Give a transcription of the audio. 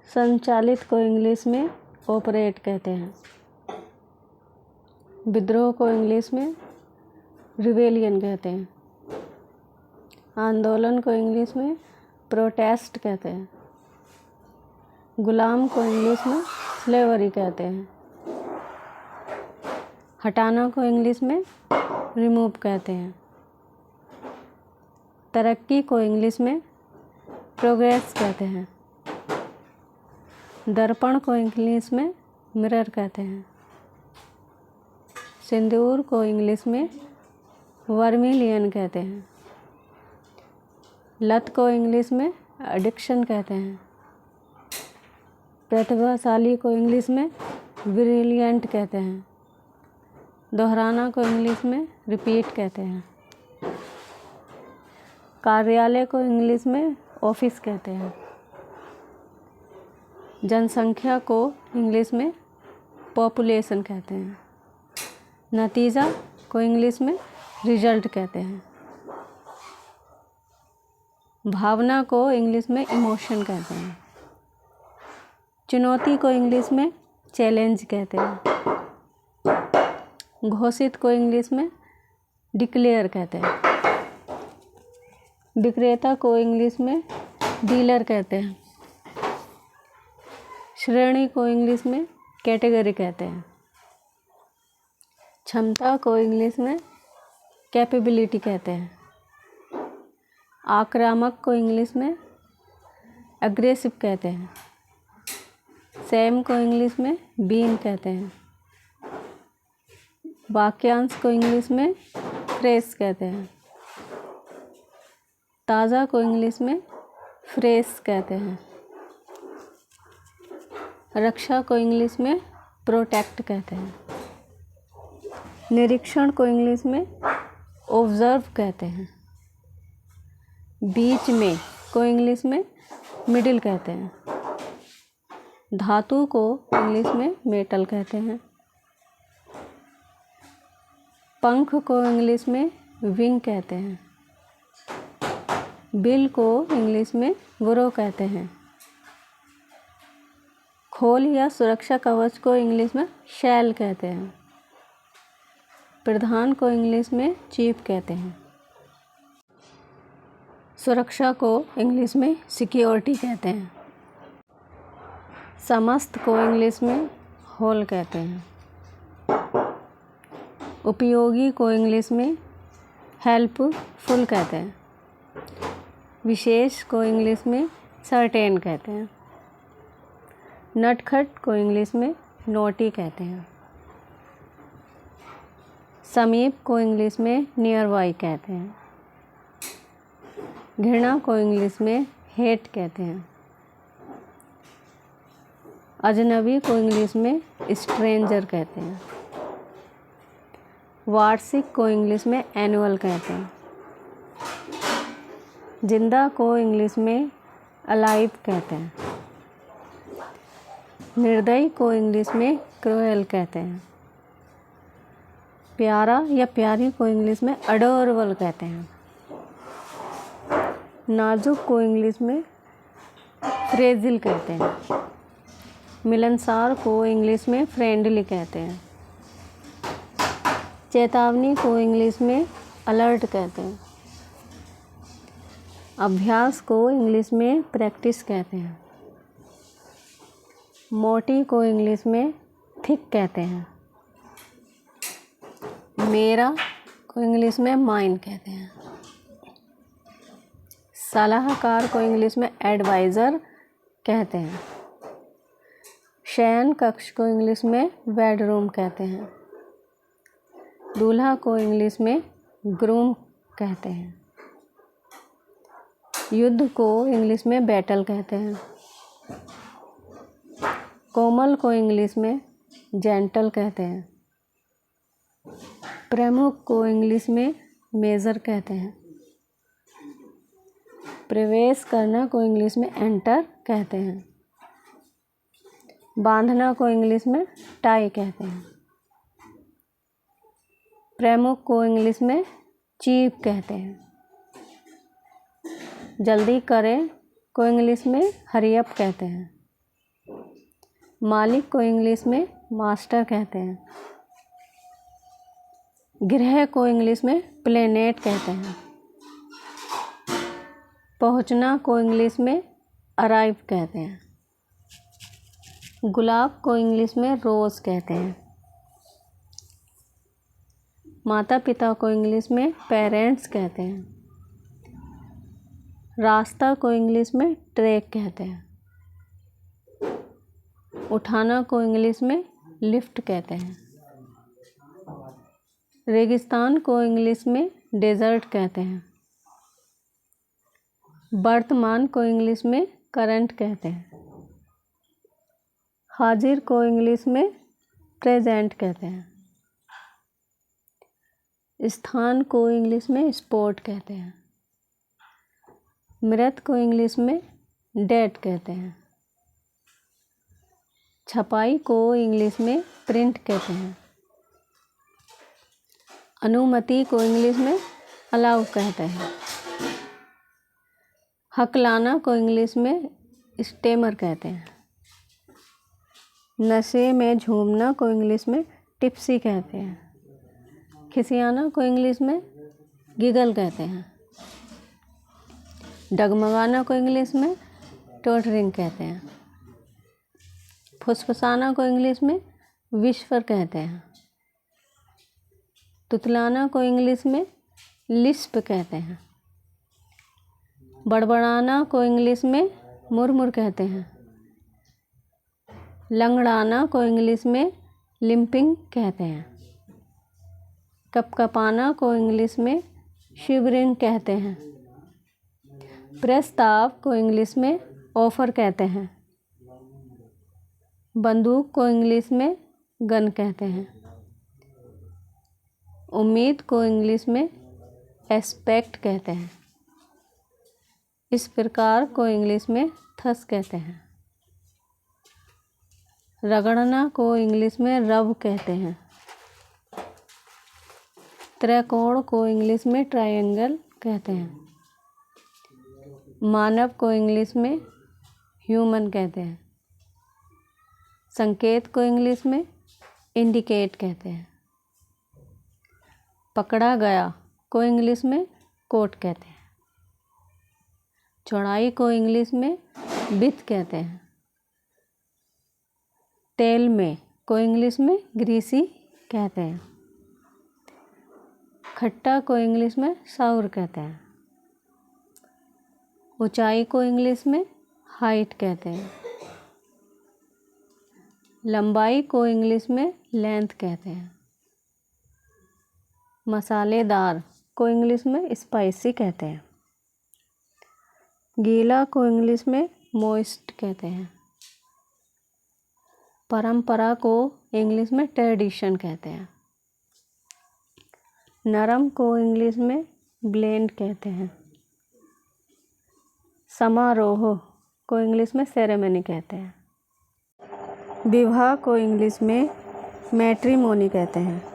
संचालित को इंग्लिश में ऑपरेट कहते हैं। विद्रोह को इंग्लिश में रिबेलियन कहते हैं। आंदोलन को इंग्लिश में प्रोटेस्ट कहते हैं। गुलाम को इंग्लिश में स्लेवरी कहते हैं। हटाना को इंग्लिश में रिमूव कहते हैं। तरक्की को इंग्लिश में प्रोग्रेस कहते हैं। दर्पण को इंग्लिश में मिरर कहते हैं। सिंदूर को इंग्लिश में वर्मिलियन कहते हैं। लत को इंग्लिश में एडिक्शन कहते हैं। प्रतिभाशाली को इंग्लिश में ब्रिलियंट कहते हैं। दोहराना को इंग्लिश में रिपीट कहते हैं। कार्यालय को इंग्लिश में ऑफिस कहते हैं। जनसंख्या को इंग्लिश में पॉपुलेशन कहते हैं। नतीजा को इंग्लिश में रिजल्ट कहते हैं। भावना को इंग्लिश में इमोशन कहते हैं। चुनौती को इंग्लिश में चैलेंज कहते हैं। घोषित को इंग्लिश में डिक्लेयर कहते हैं। विक्रेता को इंग्लिश में डीलर कहते हैं। श्रेणी को इंग्लिश में कैटेगरी कहते हैं। क्षमता को इंग्लिश में कैपेबिलिटी कहते हैं। आक्रामक को इंग्लिश में एग्रेसिव कहते हैं। सेम को इंग्लिश में बीन कहते हैं। वाक्यांश को इंग्लिश में फ्रेश कहते हैं। ताज़ा को इंग्लिश में फ्रेश कहते हैं। रक्षा को इंग्लिश में प्रोटेक्ट कहते हैं। निरीक्षण को इंग्लिश में ऑब्जर्व कहते हैं। बीच में को इंग्लिश में मिडिल कहते हैं। धातु को इंग्लिश में मेटल कहते हैं। पंख को इंग्लिश में विंग कहते हैं। बिल को इंग्लिश में बुरो कहते हैं। खोल या सुरक्षा कवच को इंग्लिश में शेल कहते हैं। प्रधान को इंग्लिश में चीफ कहते हैं। सुरक्षा को इंग्लिश में सिक्योरिटी कहते हैं। समस्त को इंग्लिश में होल कहते हैं। उपयोगी को इंग्लिश में हेल्पफुल कहते हैं। विशेष को इंग्लिश में सर्टेन कहते हैं। नटखट को इंग्लिश में नोटी कहते हैं। समीप को इंग्लिश में नियर बाई कहते हैं। घृणा को इंग्लिश में हेट कहते हैं। अजनबी को इंग्लिश में स्ट्रेंजर कहते हैं। वार्षिक को इंग्लिश में एनुअल कहते हैं। जिंदा को इंग्लिश में अलाइव कहते हैं। निर्दयी को इंग्लिश में क्रूएल कहते हैं। प्यारा या प्यारी को इंग्लिश में अडोरेबल कहते हैं। नाजुक को इंग्लिश में फ्रेजिल कहते हैं। मिलनसार को इंग्लिश में फ्रेंडली कहते हैं। चेतावनी को इंग्लिश में अलर्ट कहते हैं। अभ्यास को इंग्लिश में प्रैक्टिस कहते हैं। मोटी को इंग्लिश में थिक कहते हैं। मेरा को इंग्लिश में माइन कहते हैं। सलाहकार को इंग्लिश में एडवाइज़र कहते हैं। शयन कक्ष को इंग्लिश में बेडरूम कहते हैं। दूल्हा को इंग्लिश में ग्रूम कहते हैं। युद्ध को इंग्लिश में बैटल कहते हैं। कोमल को इंग्लिश में जेंटल कहते हैं। प्रमुख को इंग्लिश में मेजर कहते हैं। प्रवेश करना को इंग्लिश में एंटर कहते हैं। बांधना को इंग्लिश में टाई कहते हैं। प्रमुख को इंग्लिश में चीफ कहते हैं। जल्दी करें को इंग्लिश में हरी अप कहते हैं। मालिक को इंग्लिश में मास्टर कहते हैं। ग्रह को इंग्लिश में प्लेनेट कहते हैं। पहुंचना को इंग्लिश में अराइव कहते हैं। गुलाब को इंग्लिश में रोज़ कहते हैं। माता पिता को इंग्लिश में पेरेंट्स कहते हैं। रास्ता को इंग्लिश में ट्रैक कहते हैं। उठाना को इंग्लिश में लिफ्ट कहते हैं। रेगिस्तान को इंग्लिश में डेजर्ट कहते हैं। वर्तमान को इंग्लिश में करंट कहते हैं। हाजिर को इंग्लिश में प्रेजेंट कहते हैं। स्थान को इंग्लिश में स्पॉट कहते हैं। मृत को इंग्लिश में डेड कहते हैं। छपाई को इंग्लिश में प्रिंट कहते हैं। अनुमति को इंग्लिश में अलाउ कहते हैं। हकलाना को इंग्लिश में स्टेमर कहते हैं। नशे में झूमना को इंग्लिश में टिप्सी कहते हैं। खिसियाना को इंग्लिश में गिगल कहते हैं। डगमगाना को इंग्लिश में टोटरिंग कहते हैं। फुसफुसाना को इंग्लिश में विस्पर कहते हैं। तुतलाना को इंग्लिश में लिस्प कहते हैं। बड़बड़ाना को इंग्लिश में मुरमुर कहते हैं। लंगड़ाना को इंग्लिश में लिम्पिंग कहते हैं। कपकपाना को इंग्लिश में शिवरिंग कहते हैं। प्रस्ताव को इंग्लिश में ऑफर कहते हैं। बंदूक को इंग्लिश में गन कहते हैं। उम्मीद को इंग्लिश में एस्पेक्ट कहते हैं। इस प्रकार को इंग्लिश में थस कहते हैं। रगड़ना को इंग्लिश में रब कहते हैं। त्रिकोण को इंग्लिश में ट्रायंगल कहते हैं। मानव को इंग्लिश में ह्यूमन कहते हैं। संकेत को इंग्लिश में इंडिकेट कहते हैं। पकड़ा गया को इंग्लिश में कोट कहते हैं। चौड़ाई को इंग्लिश में विड्थ कहते हैं। तेल में को इंग्लिश में ग्रीसी कहते हैं। खट्टा को इंग्लिश में साउर कहते हैं। ऊंचाई को इंग्लिश में हाइट कहते हैं। लंबाई को इंग्लिश में लेंथ कहते हैं। मसालेदार को इंग्लिश में स्पाइसी कहते हैं। गीला को इंग्लिश में मॉइस्ट कहते हैं। परंपरा को इंग्लिश में ट्रेडिशन कहते हैं। नरम को इंग्लिश में ब्लेंड कहते हैं। समारोह को इंग्लिश में सेरेमनी कहते हैं। विवाह को इंग्लिश में मैट्रिमोनी कहते हैं।